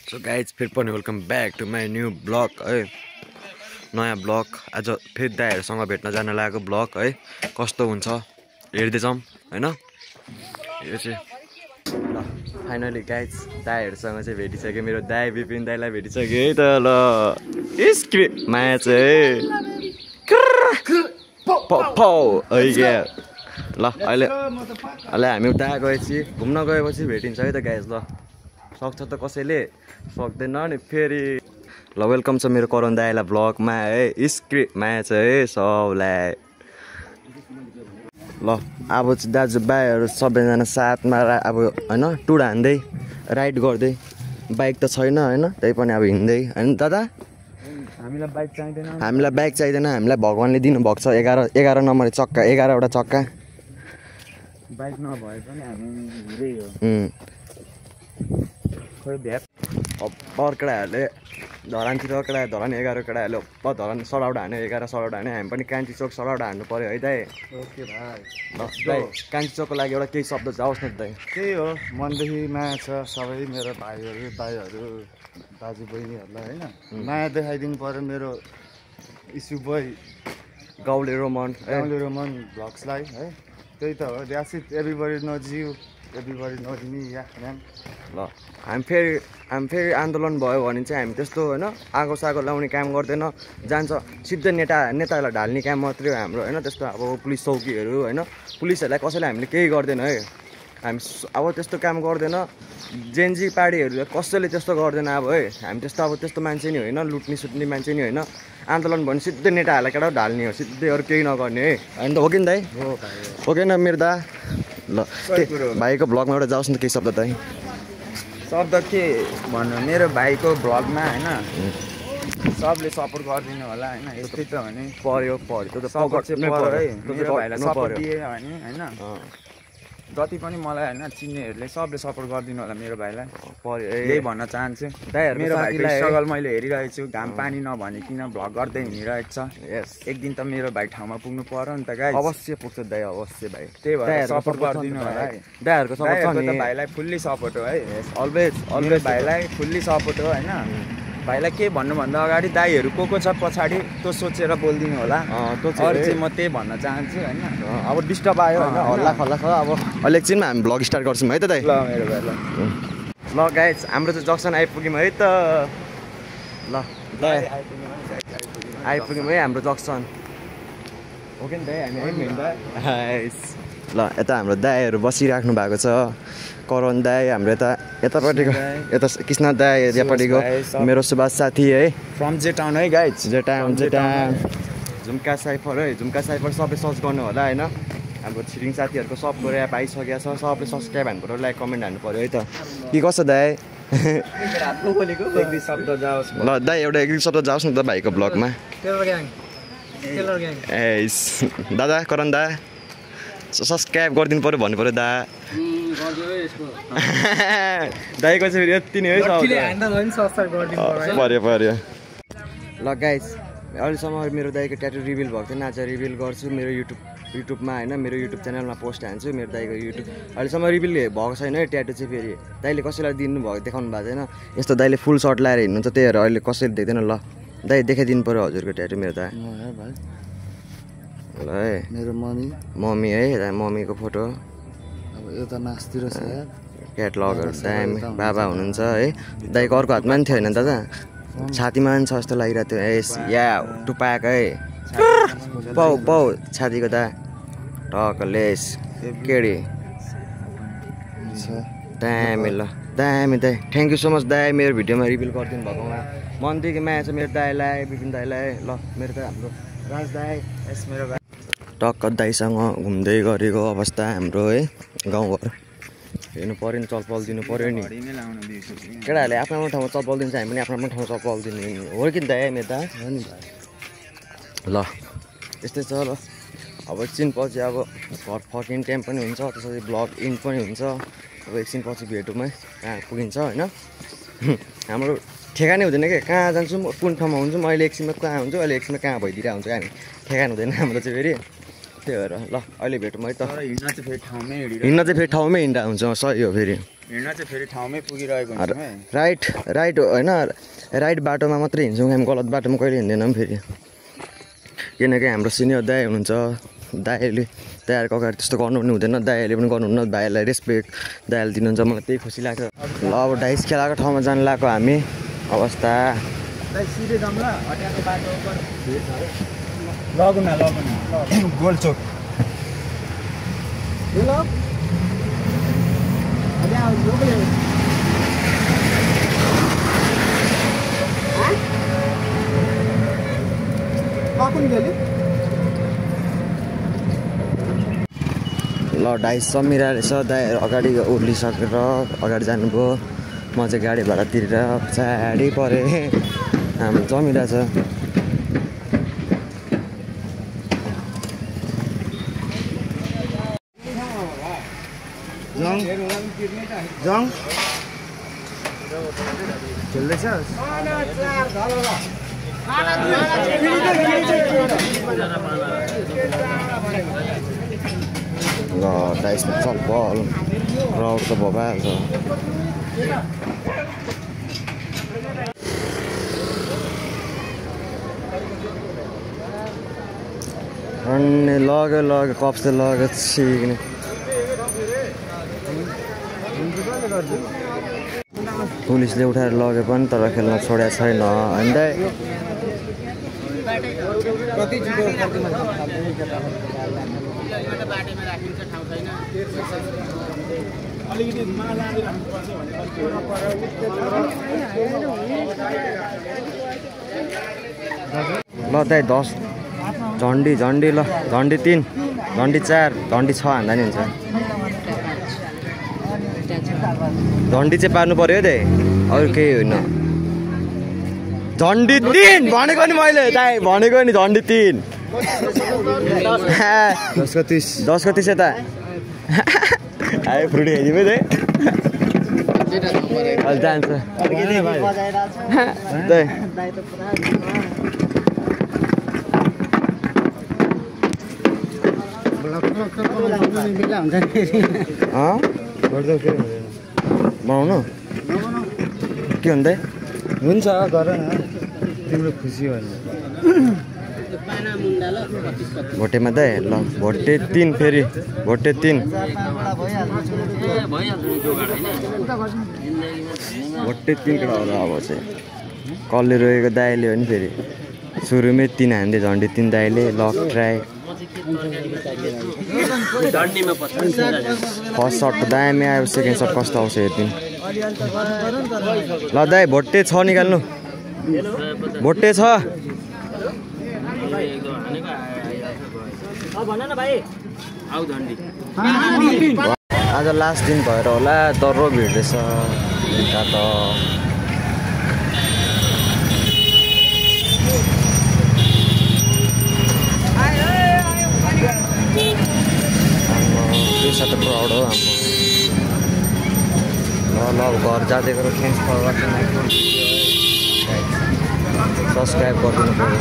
So guys फेरि पनि welcome back to my new blog है। नयाँ ब्लग आज फेरि दाइहरूसँग भेट्न जान लागेको ब्लग है। कस्तो हुन्छ हेर्दै जाउँ होइन। यो चाहिँ ल फाइनली गाइज दाइहरूसँग चाहिँ भेटिसक्यो। मेरो दाइ विपिन दाइलाई भेटिसक्यो है त। ल स्क्रिप्ट माया चाहिँ ल अहिले हामी उता गएपछि घुम्न गएपछि भेटिन्छ है त गाइज। ल सक्छ त कसैले सक्दैन नि फेरि। ल वेलकम छ मेरो करण दाइलाई ब्लगमा है। स्क्रिप्ट माया छ है सबलाई। ल अब चाहिँ दाजुभाइहरू सबैजना साथमा अब होइन टुर हान्दै राइड गर्दै। बाइक त छैन होइन, त्यही पनि अब हिँड्दै होइन दादा। हामीलाई बाइक चाहिँदैन, हामीलाई भगवान्ले दिनुभएको छ 11 नम्बर चक्का, 11वटा चक्का। बाइक नभए पनि हामी हिँड्दै हो। खोइ भ्याप केटाहरूले धरानतिर धरान 11 केटाहरूले धरान सडाउट हान्यो, 11 सडाउट हान्यो। हामी पनि कान्छी चोक सडाउट हान्नु पऱ्यो है दाइ। ओके भाइ। ल दाइ कान्छी चोकको लागि एउटा केही शब्द जाओस् न दाइ। त्यही हो, मनदेखि माया छ सबै मेरो भाइहरू दाइहरू दाजुबहिनीहरूलाई होइन। माया देखाइदिनु पऱ्यो मेरो इस्यु बोय गाउँले रोमन भ्लग्सलाई है। त्यही त हो। That's it. Everybody knows you, everybody knows me. या म्याम। ल हामी फेरि आन्दोलन भयो भने चाहिँ हामी त्यस्तो होइन आगो सागो लाउने काम गर्दैन। जान्छ सिधै नेताहरूलाई ढाल्ने काम मात्रै हो हाम्रो होइन। त्यस्तो अब पुलिस चौकीहरू होइन, पुलिसहरूलाई कसैले हामीले केही गर्दैन है। हामी अब त्यस्तो काम गर्दैन। जेएनजी पार्टीहरू कसैले त्यस्तो गर्दैन अब है। हामी त्यस्तो अब त्यस्तो मान्छे नि होइन, लुट्ने सुट्ने मान्छे नि होइन। आन्दोलन भने सिधै नेताहरूलाई केटा ढाल्ने हो, सिधै अरू केही नगर्ने है। होइन त हो कि नि दाइ? हो कि न मेरो दा? ल भाइको ब्लगमा एउटा जाओस् न केही शब्द दाइ। शब्द के भन्नु, मेरो भाइको ब्लगमा होइन सबले सपोर्ट गरिदिनु होला होइन। यस्तै त हो नि। पर्यो त्यो त सपोर्ट चाहिँ पर्यो है। मेरो भाइलाई सपोर्ट पर्यो। दिए भने होइन जति पनि मलाई होइन चिन्नेहरूले सबले सपोर्ट गरिदिनु होला मेरो भाइलाई। पर्यो यही भन्न चाहन्छु। दाइहरूको मेरो भाइको साथीलाई स्ट्रगल मैले हेरिरहेको छु। घाम पानी नभनिकन भ्लग गर्दै हिँडिरहेको छ। यस एक दिन त मेरो भाइ ठाउँमा पुग्नु पर्यो नि त गाइस। अवश्य पुग्छ दाइ, अवश्य भाइ। त्यही भएर दाइहरूको सपोर्ट सपोर्ट गरिदिनु होला है। दाइहरूको सपोर्ट छ नि। भाइलाई फुल्ली सपोर्ट हो है। अलवेज मेरो भाइलाई फुल्ली सपोर्ट हो होइन। भाइलाई के भन्नुभन्दा अगाडि दाइहरू को छ पछाडि त्यो सोचेर बोलिदिनु होला। त्यो अरू चाहिँ म त्यही भन्न चाहन्छु होइन। अब डिस्टर्ब आयो होइन, हल्ला खल्ला छ। अब अहिले एकछिनमा हामी ब्लग स्टार्ट गर्छौँ है त दाइ। ल मेरो भाइ ल गाइज हाम्रो चाहिँ जक्सन आइपुग्यौँ है त। ल दाइ आइपुग्यौँ है हाम्रो जक्सन। हो कि नि दाइ? हामी ल यता हाम्रो दाइहरू बसिराख्नु भएको छ। करण दाइ हाम्रो यतापट्टिको, यता कृष्ण दाइ यतापट्टिको मेरो सुभाष साथी है। फ्रम जे टाउन है गाइज। जेटाउन झुम्का साइफर है। झुम्का साइफर सबै सर्च गर्नु होला होइन। हाम्रो छिरिङ साथीहरूको सबको ऱ्याप आइसकेको छ। सबले सब्सक्राइब हान्नु पऱ्यो, लाइक कमेन्ट हान्नु पऱ्यो है त। के कसो दाइ? एक दुई शब्द जाओस्। ल दाइ एउटा एक दुई शब्द जाओस् न त भाइको ब्लगमा। ए दादा करण दा सब्सक्राइब गरिदिनु पऱ्यो भन्नु पऱ्यो दा। दाइको चाहिँ फेरि यति नै है पर्यो। ल गाइस अहिलेसम्म मेरो दाइको ट्याटु रिभिल भएको थिएन। आज रिभिल गर्छु मेरो युट्युबमा होइन। मेरो युट्युब च्यानलमा पोस्ट हान्छु मेरो दाइको युट्युब। अहिलेसम्म रिभिल भएको छैन है ट्याटु चाहिँ। फेरि दाइले कसैलाई दिनुभएको देखाउनु भएको छैन। यस्तो दाइले फुल सर्ट लगाएर हिँड्नुहुन्छ, त्यही भएर अहिले कसैले देख्दैन। ल दाइ देखाइदिनु पऱ्यो हजुरको ट्याटु मेरो दा। ल है मेरो मम्मी है, मम्मीको फोटो। अब एउटा नास्तिर छ क्याटलगहरू दामी बाबा हुनुहुन्छ है। दाइको अर्को हातमा पनि थियो होइन दादा, छातीमा पनि छ जस्तो लागिरहेको थियो। एस या टुपाक है पाउ छातीको दा टकलेस केडी दामी। ल दामी दाइ, थ्याङ्क यू सो मच दाइ मेरो भिडियोमा रिभिल गरिदिनु भएकोमा। मनदेखि माया छ मेरो दाइलाई, विपिन दाइलाई। ल मेरो त हाम्रो राज दाइ यस मेरो भाइ। टक्क दाइसँग घुम्दै गरेको अवस्था हाम्रो है। गाउँघर हेर्नु पऱ्यो नि, चलपल दिनु पऱ्यो नि। केटाहरूले आफ्नो आफ्नो ठाउँमा चलपल दिन्छ, हामी पनि आफ्नो आफ्नो ठाउँमा चलपल दिनु हो कि दाइ मेरो दा हो नि। ल यस्तै छ। ल अब एकछिनपछि अब घर फर्किने टाइम पनि हुन्छ, त्यसरी ब्लग इन्ड पनि हुन्छ। अब एकछिनपछि भेटौँ है कहाँ पुगिन्छ होइन। हाम्रो ठेगानै हुँदैन क्या, कहाँ जान्छु म कुन ठाउँमा हुन्छु म, अहिले एकछिनमा कहाँ हुन्छु, अहिले एकछिनमा कहाँ भइदिरहेको हुन्छ हामी। ठेगान हुँदैन हाम्रो चाहिँ फेरि। त्यही भएर ल अहिले भेटौँ है त। हिँड्न चाहिँ फेरि ठाउँमै हिँड्दा हुन्छ सही हो फेरि। हिँड्न चाहिँ फेरि ठाउँमै पुगिरहेको हुन्छ है। राइट होइन, राइट बाटोमा मात्रै हिँड्छौँ, हामी गलत बाटोमा कहिले हिँड्दैनौँ फेरि। किनकि हाम्रो सिनियर दाइ हुनुहुन्छ, दाइले दाइहरूको अगाडि त्यस्तो गर्नु पनि हुँदैन, दाइहरूले पनि गर्नुहुन्न, दाइहरूलाई रेस्पेक्ट दाइहरूले दिनुहुन्छ, मलाई त्यही खुसी लाग्छ। ल अब डाइस खेलाएको ठाउँमा जानु लाग्यो हामी। अवस्था गोलचोक ल डाइस समिरा रहेछ, दाइहरू अगाडि उर्लिसकेर अगाडि जानुभयो। म चाहिँ गाडी भाडा तिरेर पछाडि परेँ। हाम्रो जमिरा छ। जङ खेल्दैछ। ल डाइसमा चल बल राउट त भइहाल्छ। अनि लग्यो कप्स त लग्यो छिक्ने। पुलिसले उठाएर लग्यो पनि तर खेल्न छोडेको छैन होइन। ल दाइ 10 झन्डी ल झन्डी 3 झन्डी 4 झन्डी 6 हान्दा नि हुन्छ। झन्डी चाहिँ पार्नु पर्यो दाइ, अरू केही होइन। झन्डी 3 भनेको नि मैले, दाइ भनेको नि झन्डी 3। 10 को 30 यता आयो फ्रुटी खाइदिउँ है अहिले जान्छ। बनाउनु के भन्दै हुन्छ गर न, तिम्रो खुसी हो नि। भोटेमा दाइ ल भोटे 3 फेरि भोटे 3 भोटे 3 कडा होला। अब चाहिँ कसले रोएको दाइले हो नि फेरि सुरुमै 3 हान्दै झन्डी 3 दाइले लक ट्राई। फर्स्ट सर्ट त दामी आयो, सेकेन्ड सर्ट कस्तो आउँछ हेरिदिउँ। ल दाइ भोटे 6 निकाल्नु, भोटे 6। आज लास्ट दिन भएर होला डर भिड रहेछ यता त। साथ प्राउड हो हाम्रो। ल अब घर जाँदै गएर thanks for watching my video. Subscribe गरिदिनु पऱ्यो।